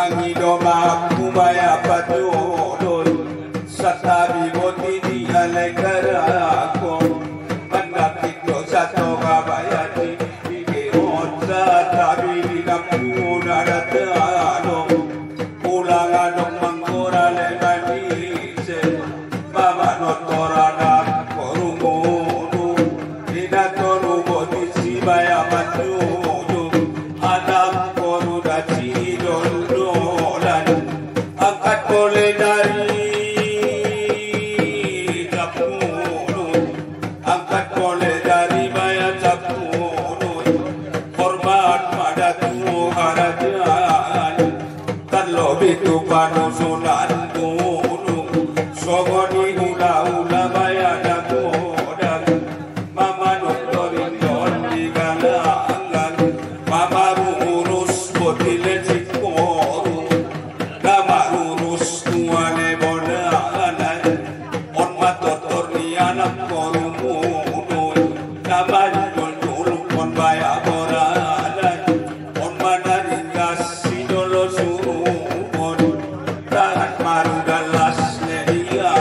Pangidoma kumaya patulol sa tabi mo tiniyalay karakon manapito sa tokabayati bigyon sa tabi nikampuna na tano ulangan ng mangkurale manise mamanotorana korumuno inatonumo tisibaya matuyo anak koru daci dolan angkat boleh dari capurun angkat boleh dari bayar capurun hormat pada Tuhan terlebih tu panusunan gunung sogoni ula-ula bayar dakodan mama nontorin don di galangan mama urus botile cikoru dama urus tuane bonalan on matotor ni anak korumuno dama dul on baya boralan on manaringas sidolo surumon tahan marugalas nedia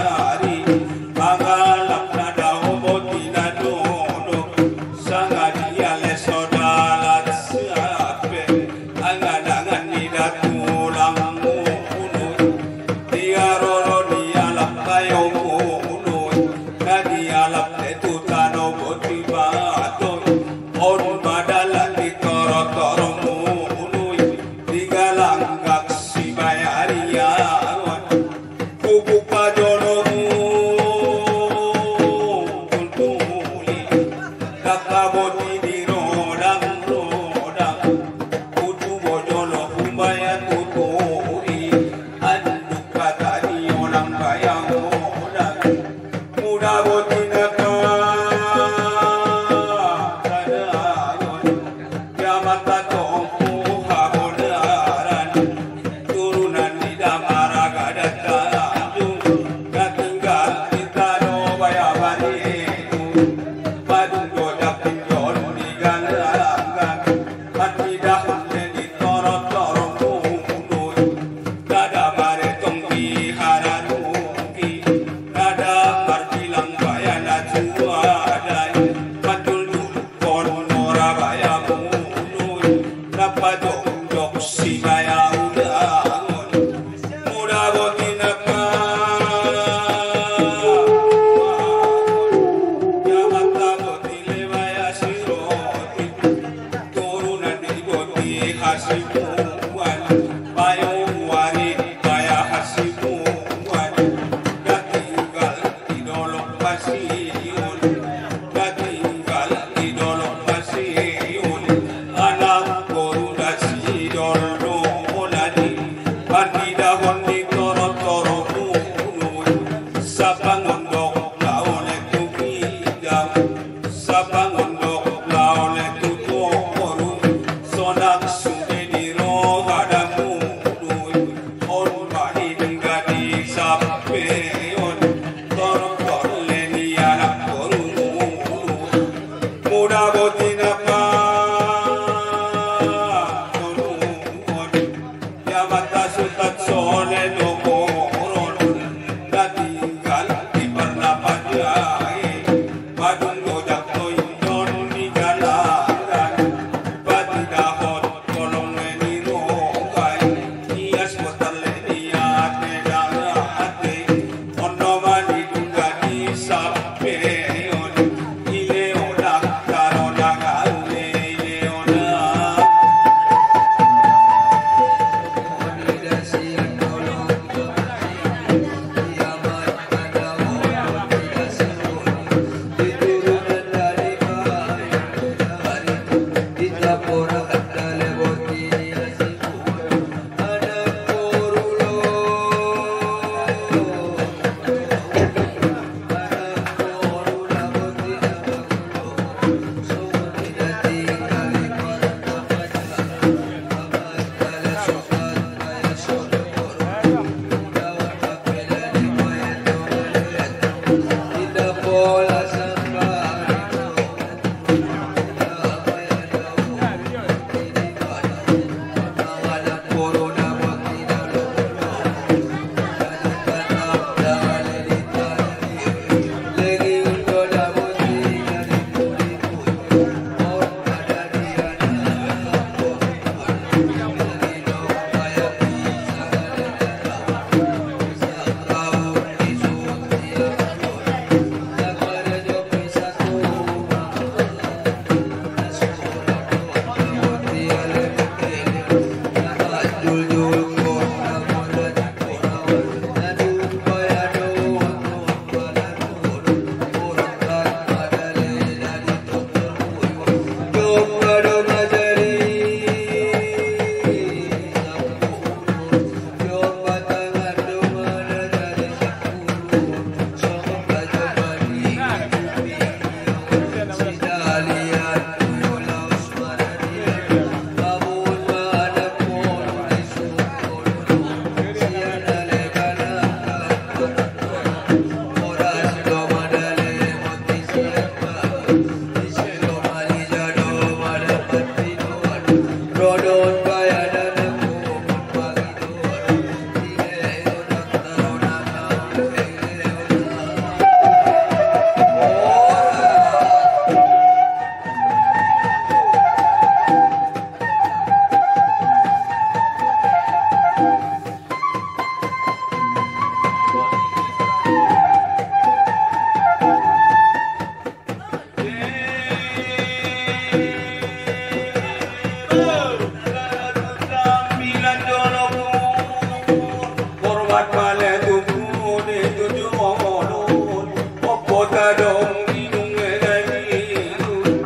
hormat male tubuh di tujuh mohon opo tadong minung ngedairu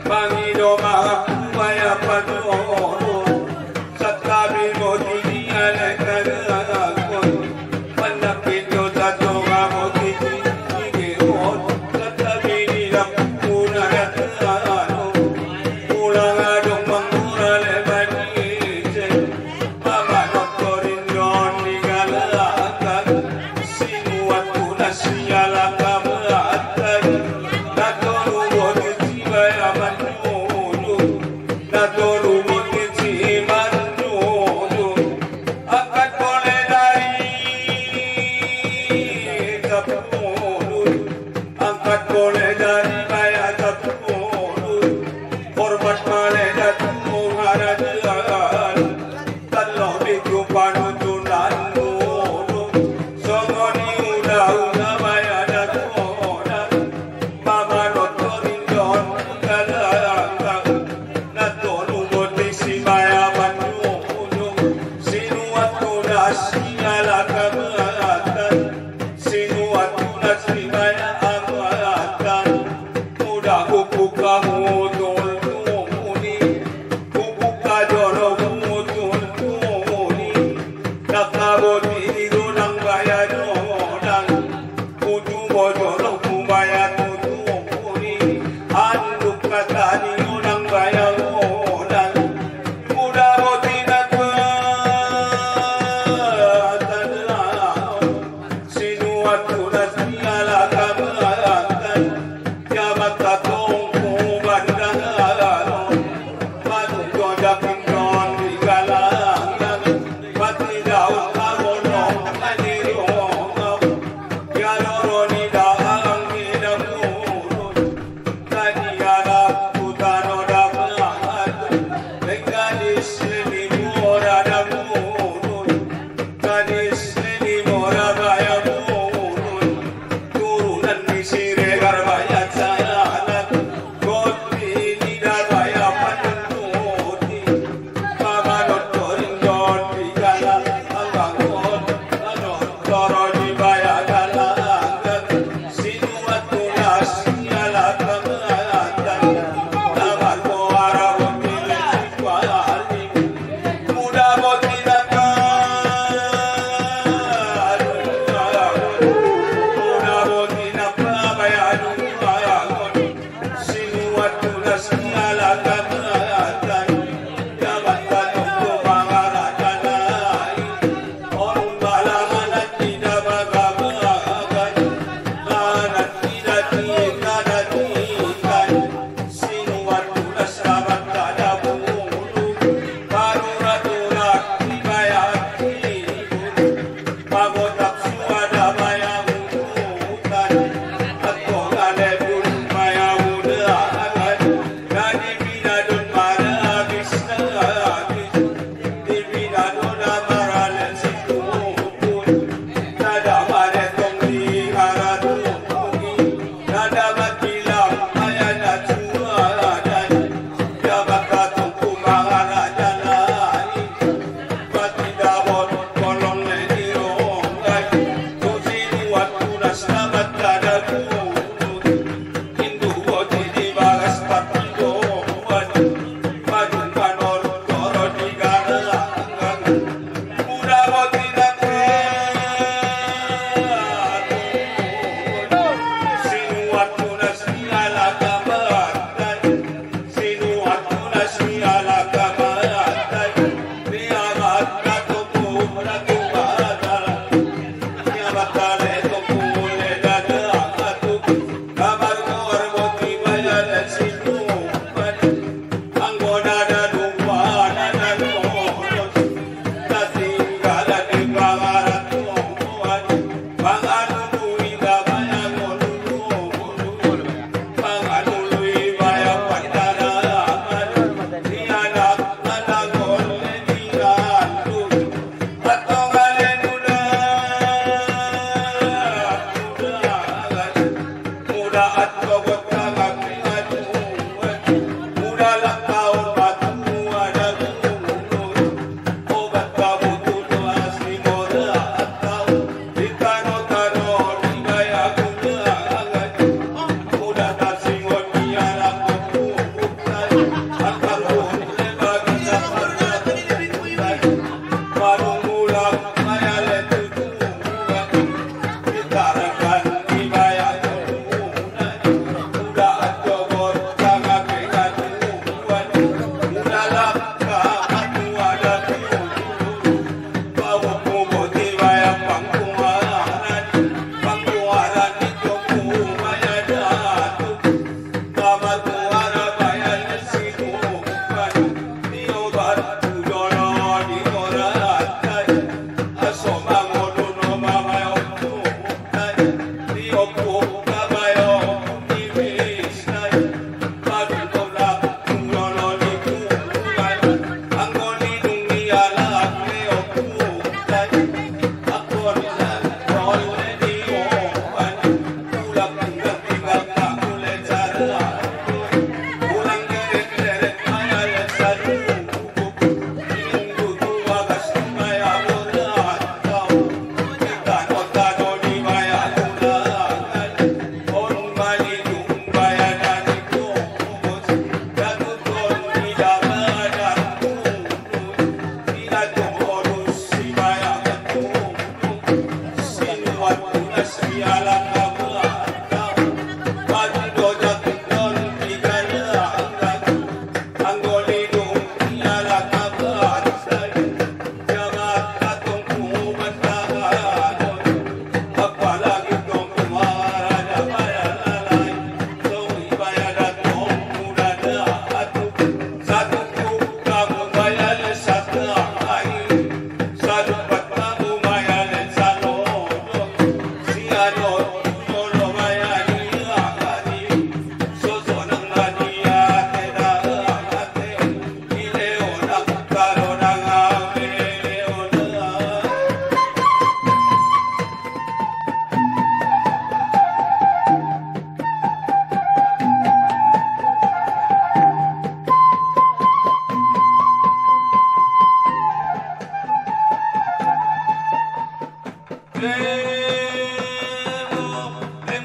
pangido mahapaya padono satabi moti alek kadakon panapito tato moti igehon satabi dilak punayatano pulang adong mangurale banije mama notorin yon digalakan sinuat tunasiala kamatan natoru moti jibaya manunu natoru moti jimanunu akan boleh dari tapulun angkat boleh dari baya tapulun hormat maleh datu ngarajan kalau itu panutunan nunu songoni udah baya datu mama notorin don kadang natoru moti si baya manunu sinuat tunas nyala kamatan sinuat tunas si baya amatan mudah kuku kamu tulmuni kuku kadoro tulmuni nakaboti dirunang baya donang kudu bojorong kumbaya tulmuni anduk katani unang baya donang mudah boti nakatan sinuat tunas nyala kamatan kiamat katong kubandalan matu jodakin non di galangan pati daun kamonong anirong yaloroni daang hidamurun tadi anak putano dapat gadis ini mora damurun gadis ini mora bayamurun turunan di siregar bayat sanat koti lidar baya panuti mama notorin don di galang angkot toro di baya galangan sinuat tunas nyala kamatan taman muara pemilih kuali muda boti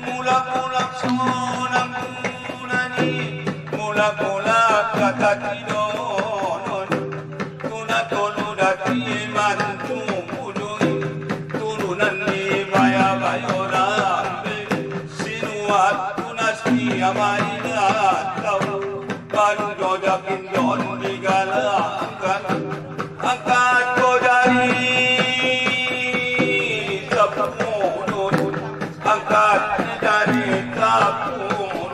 Mula-mula sonang tunani, mula-mula kata tidonon, tuna tolu dati mantu mudui, turunan ni baya bayorambe, sinuat tunas ni amailat tau, baru jodakin don digalangkan, angkat kodari sepuluh, angkat dari kapun,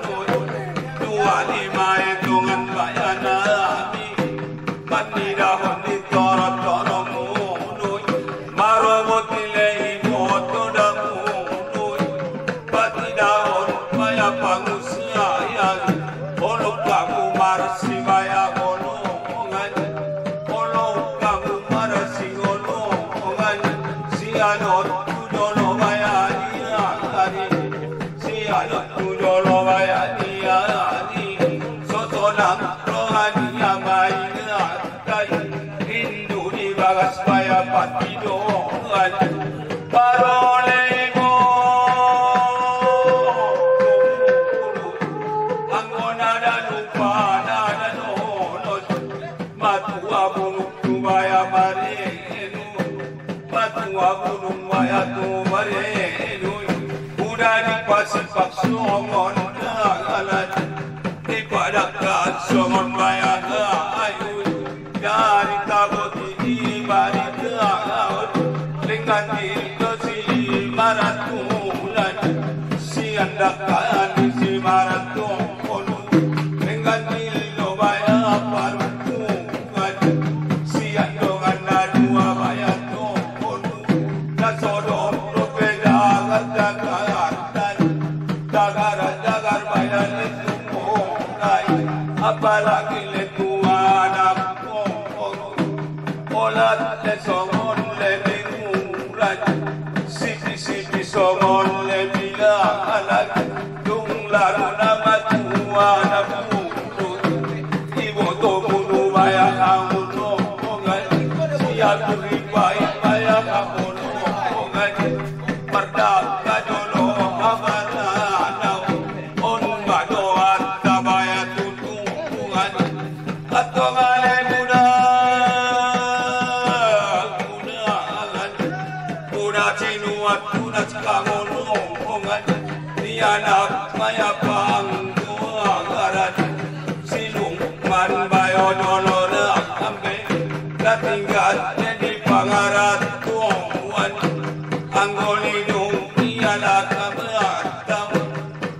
25 hitungan bayanami, manidahon di torot-torot munui, maromot nilai moto damunui, patidahon baya pangusayang, olok kamu marsi baya golongan, olok kamu marsi golongan, sianot tujolo baya diangkari, sianot tujolo baya diangkari, sotonang rohani amai ngakari, Hindu di bagas baya patidongan, parolemo angona dan lupa nada nonos, matua bunuk tubaya marenu, matua bunuk maya tu marenu, udah dipasipak songon nangalan, dipadakkan songon maya ayu, dari tabut ini bari laut, dengan itu si maratulan, si andakan si maratulan, dengan itu baya parutungan, si andongan dua baya tuhan, dan sodom propeda dagar dagar baya letumonai, apalagi letuanak olat le songon le binguran, sipi songon le bilang alat, dung lalu nama tua nabu, ibu to bulu baya kamu nongan, siap beribai baya kamu nongan, merdaka dolo amanah, on badoan tabaya tutungan, atau ngale muda. Tunat kangonongan, nianak maya pangguangaran, silung man bayo dolor ambe, katinggal jadi pangarat tuan, anggolidung nianak kabatam,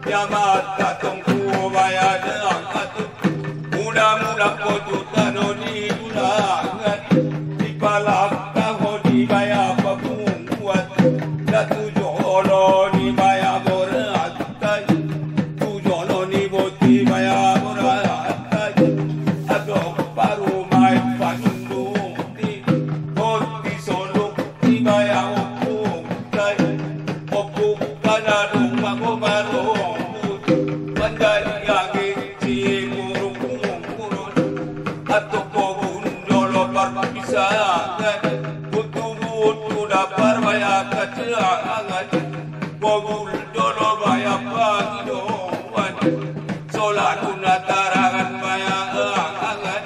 yamat katong kubaya deang atu, mula-mula potutano di ulangan, di palak taho di baya papungkuat, tujolo ni baya boratai, tujolo ni boti baya boratai, adok paru mai panduti, boti solo ni baya opukai, opuk kanadung magobaru, bandari agi ci murung-murung, atok kobun jolo parpisahan, butu-butu dapar baya kaceangan, bogul dolo baya pagidoan, solanuna tarangan baya angan,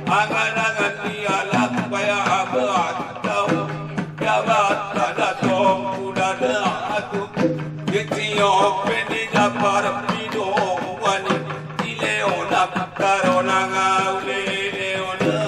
angan-angan dialak baya abatau, jabat tada tong kuda atu, getiok pedi dapar pidoan, ileonak karonanga uleona.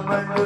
Thank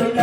you.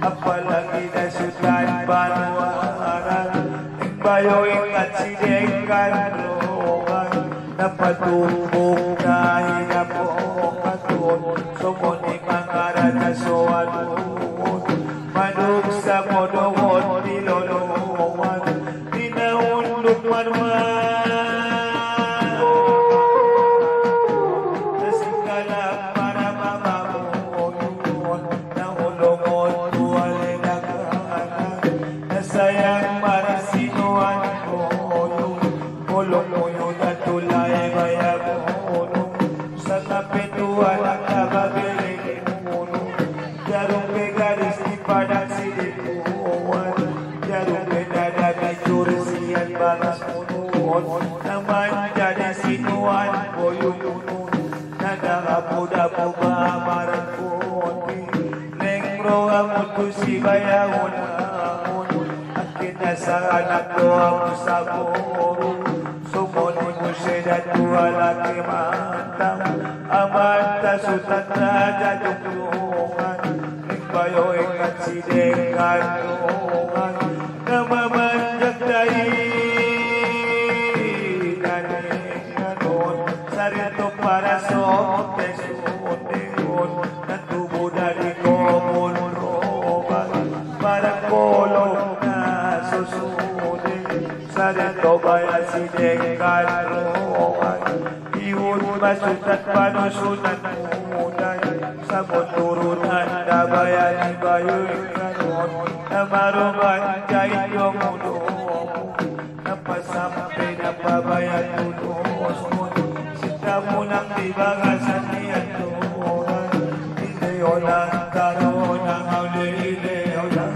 apalagi na Sultan Banwaran, bayo ingat sidekan rogan, napatumbong na hinapokaton, sumuning mga ranasoan manug sa modongon nilolongan, tinaunlog manman. Naman jadi sinuan boyong nadahapo-dapo mamarang konti lengro amot ko si bayawon akin na sa anak ko ang saboro sumuni mo siya na tuwalaki mantang amanta sutat na jadungan nagbayo ikat si dekan rungan namamanjak tayo sarito para sote suneon natubo dari komon roban para kolong na susune sarito baya sidekan roban iun masutat panusunan mudan sa moturunan na bayan ibayoy kanon na maruman jay yung mundo napasampe na pabayan tunos mo kamu nang dibagasan niya tuhan Ileo lang taro ng hauli Ileo lang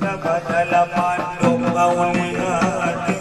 Napadalaman ng kaulihan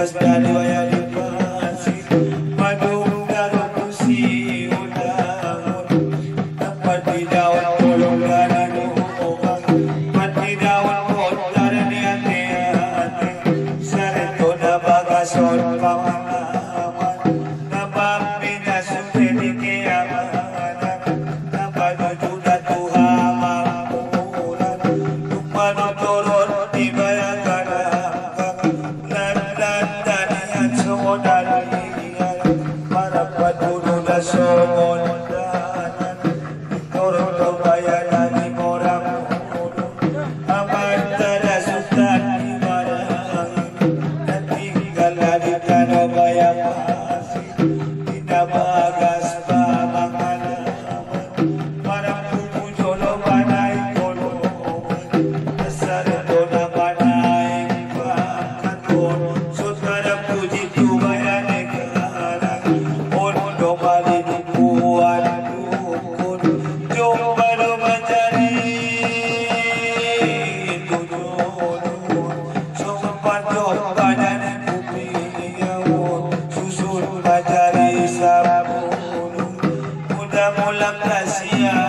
bebas dari wayang pasir madung dalam kursi undangan mati daun kolong dari lubang mati daun kotor di hati-hati sarito na bagason pangalaman napapina sunti di kiamanan napanuju na tuhamang ulan lumano turun di bayagan landan-danian sumodalian para padulo na sumondanan turun to bayanan di morang ulo amantara sultan di marangin natinggal na di kano bayapasi dinabagas pa mga naman parang pupujolo panay kulungan nasarito na panay pakaton sutara puji tubayan ikaran undo malinipuan dukun jombalo mencari tunun sumpanjot badan kupiawun susun mencari sabun mudah mulang kasihan